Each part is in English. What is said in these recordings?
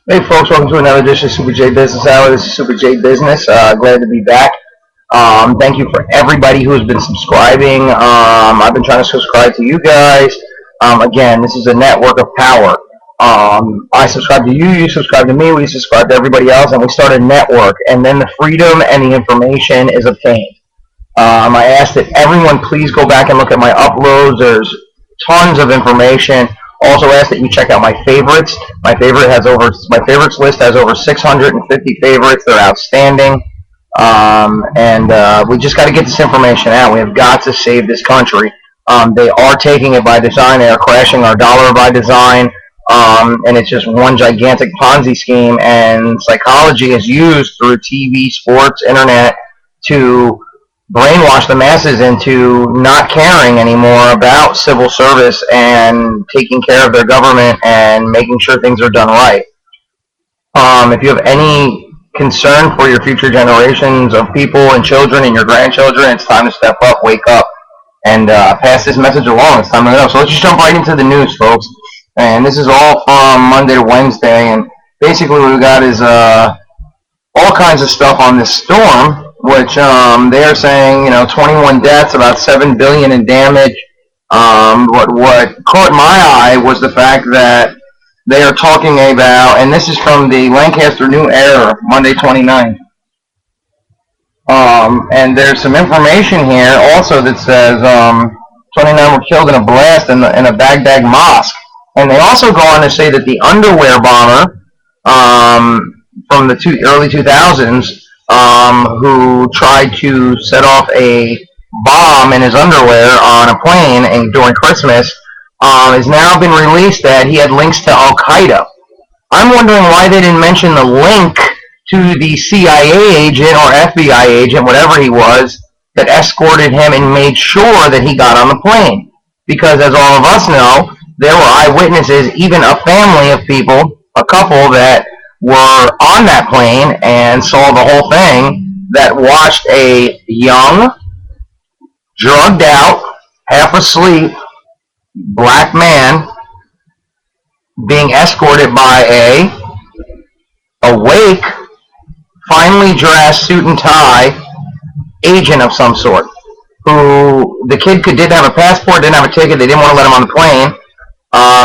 Hey folks, welcome to another edition of Super J Business Hour. This is Super J Business. Glad to be back. Thank you for everybody who has been subscribing. I've been trying to subscribe to you guys. Again, this is a network of power. I subscribe to you, you subscribe to me, we subscribe to everybody else, and we start a network. And then the freedom and the information is obtained. I ask that everyone please go back and look at my uploads. There's tons of information. Also ask that you check out my favorites. My favorites list has over 650 favorites. They're outstanding. We just got to get this information out. We have got to save this country. They are taking it by design. They are crashing our dollar by design. And it's just one gigantic Ponzi scheme. And psychology is used through TV, sports, internet to brainwash the masses into not caring anymore about civil service and taking care of their government and making sure things are done right. If you have any concern for your future generations of people and children and your grandchildren, it's time to step up, wake up, and pass this message along. It's time to know. So let's just jump right into the news, folks. And this is all from Monday to Wednesday. And basically what we got is all kinds of stuff on this storm, which they are saying, 21 deaths, about $7 billion in damage. What caught my eye was the fact that they are talking about, and this is from the Lancaster New Era, Monday 29th. And there's some information here also that says 29 were killed in a blast in a Baghdad mosque. And they also go on to say that the underwear bomber from the early 2000s, who tried to set off a bomb in his underwear on a plane during Christmas, has now been released that he had links to Al-Qaeda. I'm wondering why they didn't mention the link to the CIA agent or FBI agent, whatever he was, that escorted him and made sure that he got on the plane. Because as all of us know, there were eyewitnesses, even a family of people, a couple that were on that plane and saw the whole thing, that watched a young, drugged out, half asleep, black man being escorted by a awake, finely dressed, suit and tie agent of some sort, who the kid didn't have a passport, didn't have a ticket, they didn't want to let him on the plane.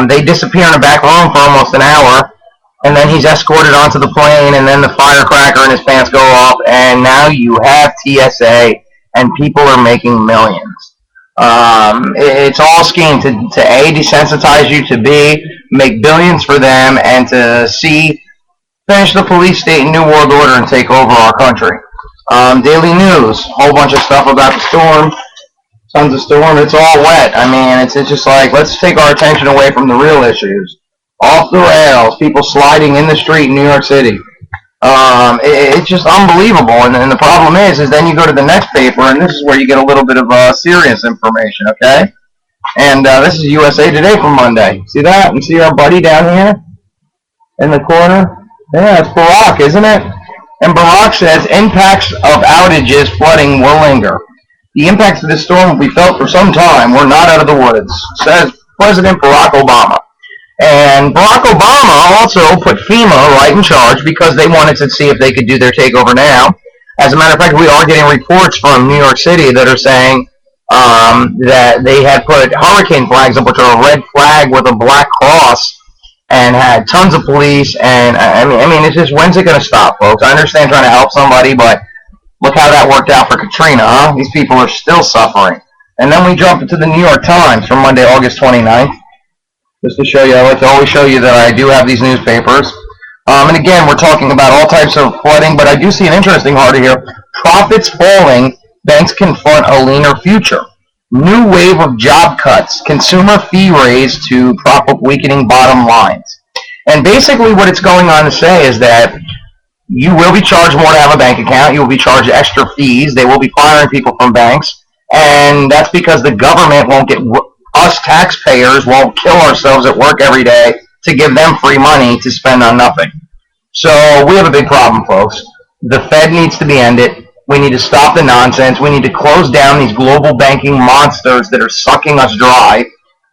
They disappear in the back room for almost an hour, and then he's escorted onto the plane, and then the firecracker in his pants go off, and now you have TSA, and people are making millions. It's all schemed to A, desensitize you, to B, make billions for them, and to C, finish the police state and New World Order and take over our country. Daily news, whole bunch of stuff about the storm, tons of storm, it's all wet. I mean, it's just like, let's take our attention away from the real issues. Off the rails, people sliding in the street in New York City. It's just unbelievable. And the problem is then you go to the next paper, and this is where you get a little bit of serious information, okay? And this is USA Today from Monday. See that? You see our buddy down here in the corner? Yeah, it's Barack, isn't it? And Barack says impacts of outages, flooding will linger. The impacts of this storm will be felt for some time. We're not out of the woods, says President Barack Obama. And Barack Obama also put FEMA right in charge because they wanted to see if they could do their takeover now. As a matter of fact, we are getting reports from New York City that are saying that they had put hurricane flags up, which are a red flag with a black cross, and had tons of police. And I mean, it's just, when's it going to stop, folks? I understand trying to help somebody, but look how that worked out for Katrina, huh? These people are still suffering. And then we jump into the New York Times from Monday, August 29th. Just to show you, I like to always show you that I do have these newspapers. And again, we're talking about all types of flooding, but I do see an interesting article here. Profits falling, banks confront a leaner future. New wave of job cuts, consumer fee raise to prop up weakening bottom lines. And basically what it's going on to say is that you will be charged more to have a bank account. You will be charged extra fees. They will be firing people from banks. And that's because the government won't get... Us taxpayers won't kill ourselves at work every day to give them free money to spend on nothing. So we have a big problem, folks. The Fed needs to be ended. We need to stop the nonsense. We need to close down these global banking monsters that are sucking us dry.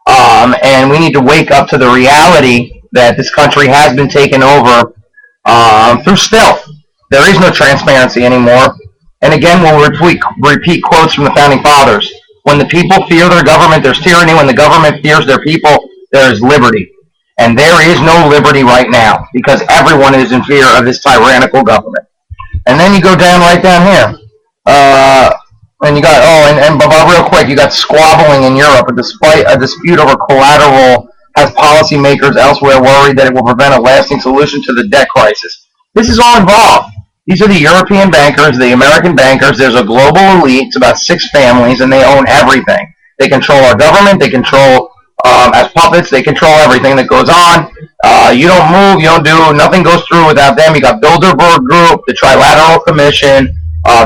And we need to wake up to the reality that this country has been taken over through stealth. There is no transparency anymore. And again, we'll repeat quotes from the Founding Fathers. When the people fear their government, there's tyranny. When the government fears their people, there is liberty. And there is no liberty right now because everyone is in fear of this tyrannical government. And then you go down right down here. And you got, but real quick, you got squabbling in Europe. Despite a dispute over collateral has policymakers elsewhere worried that it will prevent a lasting solution to the debt crisis. This is all involved. These are the European bankers, the American bankers. There's a global elite. It's about 6 families, and they own everything. They control our government. They control, as puppets, they control everything that goes on. You don't move. You don't do. Nothing goes through without them. You got Bilderberg Group, the Trilateral Commission,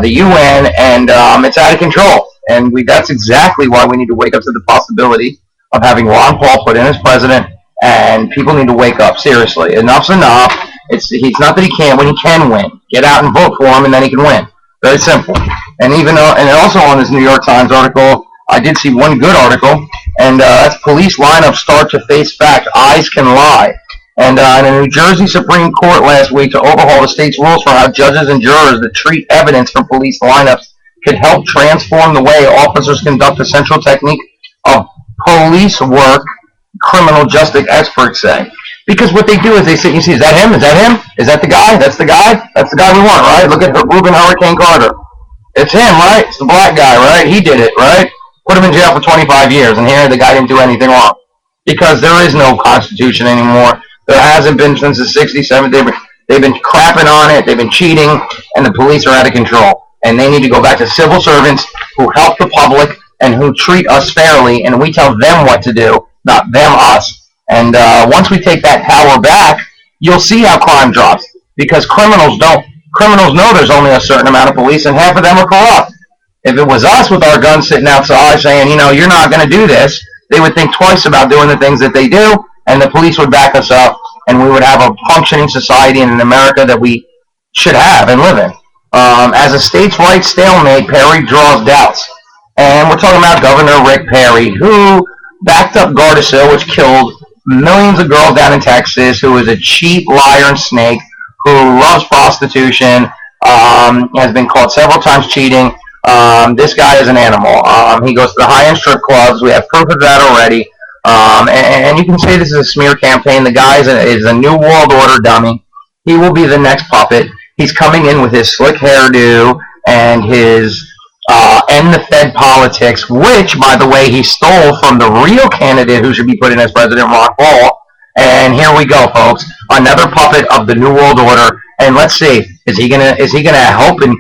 the UN, and it's out of control. And that's exactly why we need to wake up to the possibility of having Ron Paul put in as president, and people need to wake up. Seriously, enough's enough. It's not that he can't win, he can win. Get out and vote for him, and then he can win. Very simple. And even and also on this New York Times article, I did see one good article, and that's police lineup start to face fact. Eyes can lie. And in a New Jersey Supreme Court last week to overhaul the state's rules for how judges and jurors that treat evidence from police lineups could help transform the way officers conduct a central technique of police work, criminal justice experts say. Because what they do is they sit and you see, is that him? Is that him? Is that the guy? That's the guy? That's the guy we want, right? Look at Reuben Hurricane Carter. It's him, right? It's the black guy, right? He did it, right? Put him in jail for 25 years, and here the guy didn't do anything wrong. Because there is no Constitution anymore. There hasn't been since the 60s, 70s. They've been crapping on it. They've been cheating, and the police are out of control. And they need to go back to civil servants who help the public and who treat us fairly, and we tell them what to do, not them us. And once we take that power back, you'll see how crime drops. Because criminals don't. Criminals know there's only a certain amount of police, and half of them are corrupt. If it was us with our guns sitting outside saying, you're not going to do this, they would think twice about doing the things that they do, and the police would back us up, and we would have a functioning society in an America that we should have and live in. As a states' rights stalemate, Perry draws doubts. And we're talking about Governor Rick Perry, who backed up Gardasil, which killed millions of girls down in Texas, who is a cheat, liar, and snake, who loves prostitution, has been caught several times cheating. This guy is an animal. He goes to the high-end strip clubs. We have proof of that already. And you can say this is a smear campaign. The guy is a New World Order dummy. He will be the next puppet. He's coming in with his slick hairdo and his end the Fed politics, which, by the way, he stole from the real candidate who should be put in as President, Ron Paul. And here we go, folks. Another puppet of the New World Order. And let's see, is he gonna help? And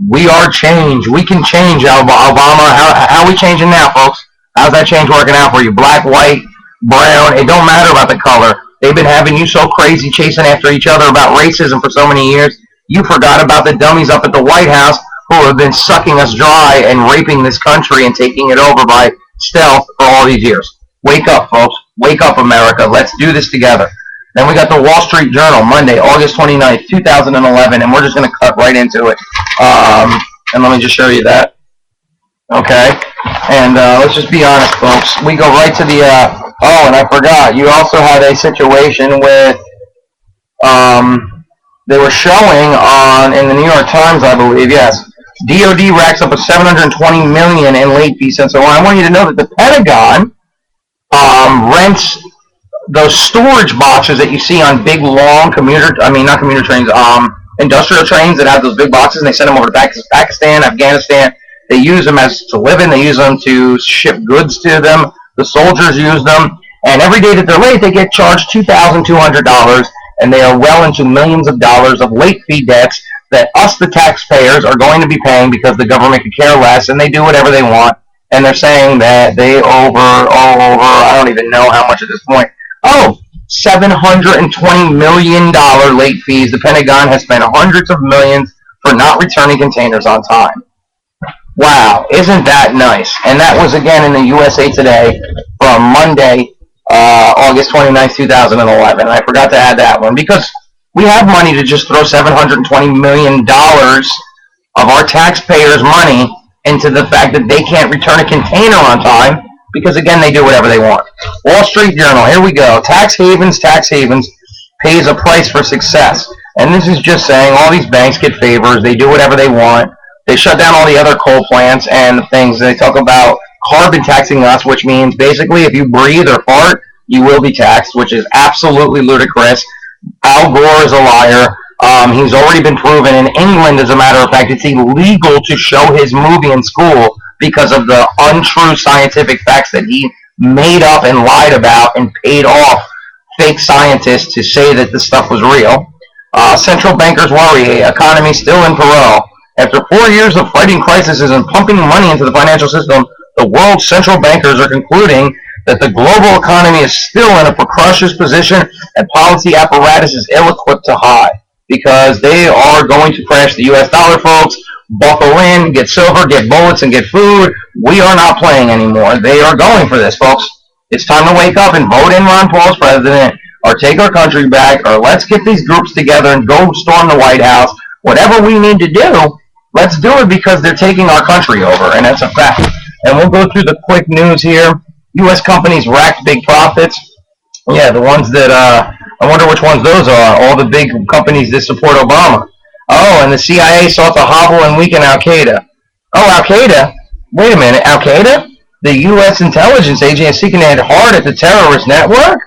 we are change. We can change, Obama. How are we changing now, folks? How's that change working out for you? Black, white, brown. It don't matter about the color. They've been having you so crazy chasing after each other about racism for so many years. You forgot about the dummies up at the White House who have been sucking us dry and raping this country and taking it over by stealth for all these years. Wake up, folks. Wake up, America. Let's do this together. Then we got the Wall Street Journal, Monday, August 29th, 2011, and we're just going to cut right into it. And let me just show you that. Okay? And let's just be honest, folks. We go right to the, and I forgot. You also had a situation with, they were showing in the New York Times, I believe, yes. DOD racks up a $720 million in late fees. And so I want you to know that the Pentagon rents those storage boxes that you see on big, long industrial trains that have those big boxes, and they send them over to Pakistan, Afghanistan. They use them to live in. They use them to ship goods to them. The soldiers use them. And every day that they're late, they get charged $2,200, and they are well into millions of dollars of late fee debts that us, the taxpayers, are going to be paying because the government could care less, and they do whatever they want. And they're saying that they I don't even know how much at this point. $720 million late fees. The Pentagon has spent hundreds of millions for not returning containers on time. Wow, isn't that nice? And that was, again, in the USA Today from Monday, August 29th, 2011. And I forgot to add that one because we have money to just throw $720 million of our taxpayers' money into the fact that they can't return a container on time. because, again, they do whatever they want. Wall Street Journal, here we go. Tax havens pays a price for success. And this is just saying all these banks get favors. They do whatever they want. They shut down all the other coal plants and things. They talk about carbon taxing us, which means basically if you breathe or fart, you will be taxed, which is absolutely ludicrous. Al Gore is a liar. He's already been proven in England, as a matter of fact, it's illegal to show his movie in school because of the untrue scientific facts that he made up and lied about and paid off fake scientists to say that this stuff was real. Central bankers worry, economy still in peril. After 4 years of fighting crises and pumping money into the financial system, the world's central bankers are concluding that the global economy is still in a precarious position and policy apparatus is ill-equipped to hide, because they are going to crash the U.S. dollar, folks. Buckle in, get silver, get bullets, and get food. We are not playing anymore. They are going for this, folks. It's time to wake up and vote in Ron Paul as president, or take our country back, or let's get these groups together and go storm the White House. Whatever we need to do, let's do it, because they're taking our country over, and that's a fact. And we'll go through the quick news here. U.S. companies racked big profits. Yeah, the ones that, I wonder which ones those are. All the big companies that support Obama. Oh, and the CIA sought to hobble and weaken Al-Qaeda. Oh, Al-Qaeda? Wait a minute, Al-Qaeda? The U.S. intelligence agency is seeking to hit hard at the terrorist network?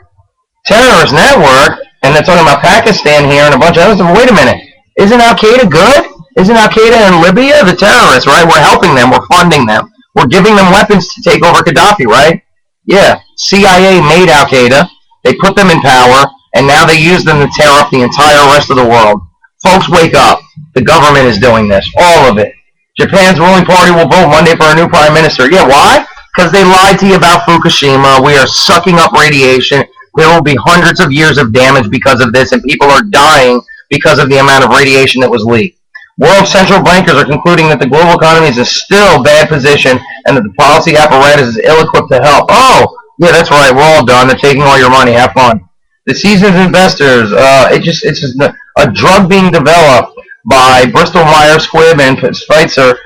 Terrorist network? And they're talking about Pakistan here and a bunch of other stuff. Wait a minute. Isn't Al-Qaeda good? Isn't Al-Qaeda in Libya? The terrorists, right? We're helping them. We're funding them. We're giving them weapons to take over Gaddafi, right? Yeah. CIA made Al-Qaeda. They put them in power, and now they use them to tear up the entire rest of the world. Folks, wake up. The government is doing this. All of it. Japan's ruling party will vote Monday for a new prime minister. Yeah, why? Because they lied to you about Fukushima. We are sucking up radiation. There will be hundreds of years of damage because of this, and people are dying because of the amount of radiation that was leaked. World central bankers are concluding that the global economy is in still bad position and that the policy apparatus is ill-equipped to help. Oh, yeah, that's right. We're all done. They're taking all your money. Have fun. The seasoned investors, it's just a drug being developed by Bristol Myers Squibb and Pfizer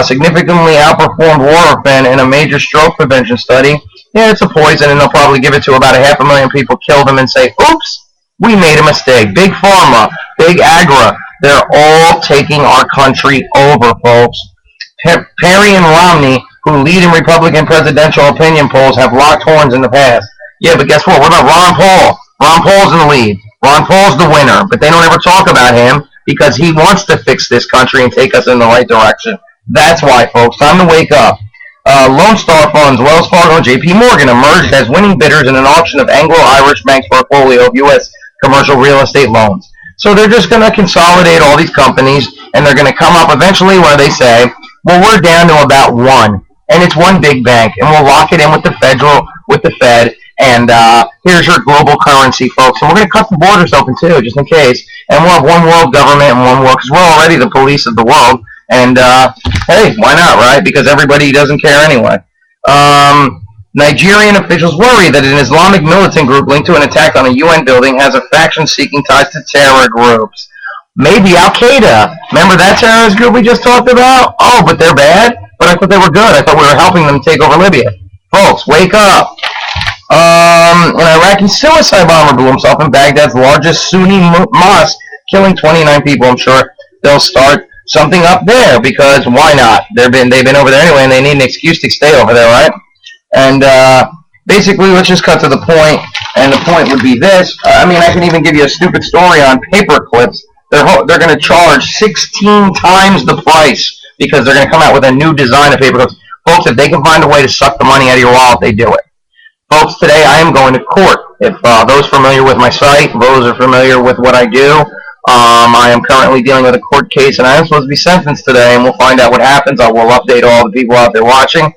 significantly outperformed warfarin in a major stroke prevention study. Yeah, it's a poison, and they'll probably give it to about 500,000 people, kill them, and say, oops, we made a mistake. Big Pharma, Big Agra, they're all taking our country over, folks. Perry and Romney, who lead in Republican presidential opinion polls, have locked horns in the past. Yeah, but guess what? What about Ron Paul? Ron Paul's in the lead. Ron Paul's the winner, but they don't ever talk about him because he wants to fix this country and take us in the right direction. That's why, folks. Time to wake up. Lone Star Funds, Wells Fargo, and J.P. Morgan emerged as winning bidders in an auction of Anglo-Irish Bank's portfolio of U.S. commercial real estate loans. So they're just going to consolidate all these companies, and they're going to come up eventually where they say, well, we're down to about one, and it's one big bank, and we'll lock it in with the Fed, and here's your global currency, folks. And we're going to cut the borders open, too, just in case. And we'll have one world government and one world, because we're already the police of the world. And, hey, why not, right? Because everybody doesn't care anyway. Nigerian officials worry that an Islamic militant group linked to an attack on a UN building has a faction seeking ties to terror groups. Maybe Al-Qaeda. Remember that terrorist group we just talked about? Oh, but they're bad? But I thought they were good. I thought we were helping them take over Libya. Folks, wake up. An Iraqi suicide bomber blew himself in Baghdad's largest Sunni mosque, killing 29 people. I'm sure they'll start something up there, because why not? They've been over there anyway, and they need an excuse to stay over there, right? And basically, let's just cut to the point, and the point would be this. I mean, I can even give you a stupid story on paper clips. They're going to charge 16 times the price because they're going to come out with a new design of paper clips. Folks, if they can find a way to suck the money out of your wallet, they do it. Folks, today I am going to court. If those familiar with my site, those are familiar with what I do, I am currently dealing with a court case, and I am supposed to be sentenced today, and we'll find out what happens. I will update all the people out there watching.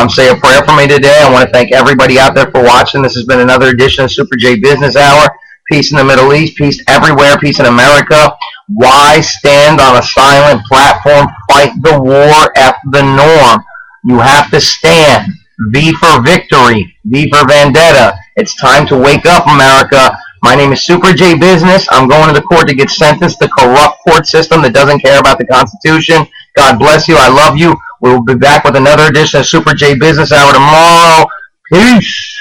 Say a prayer for me today. I want to thank everybody out there for watching. This has been another edition of Super J Business Hour. Peace in the Middle East, peace everywhere, peace in America. Why stand on a silent platform? Fight the war, F the norm. You have to stand. V for victory. V for vendetta. It's time to wake up, America. My name is Super J Business. I'm going to the court to get sentenced. The corrupt court system that doesn't care about the Constitution. God bless you. I love you. We'll be back with another edition of Super J Business Hour tomorrow. Peace.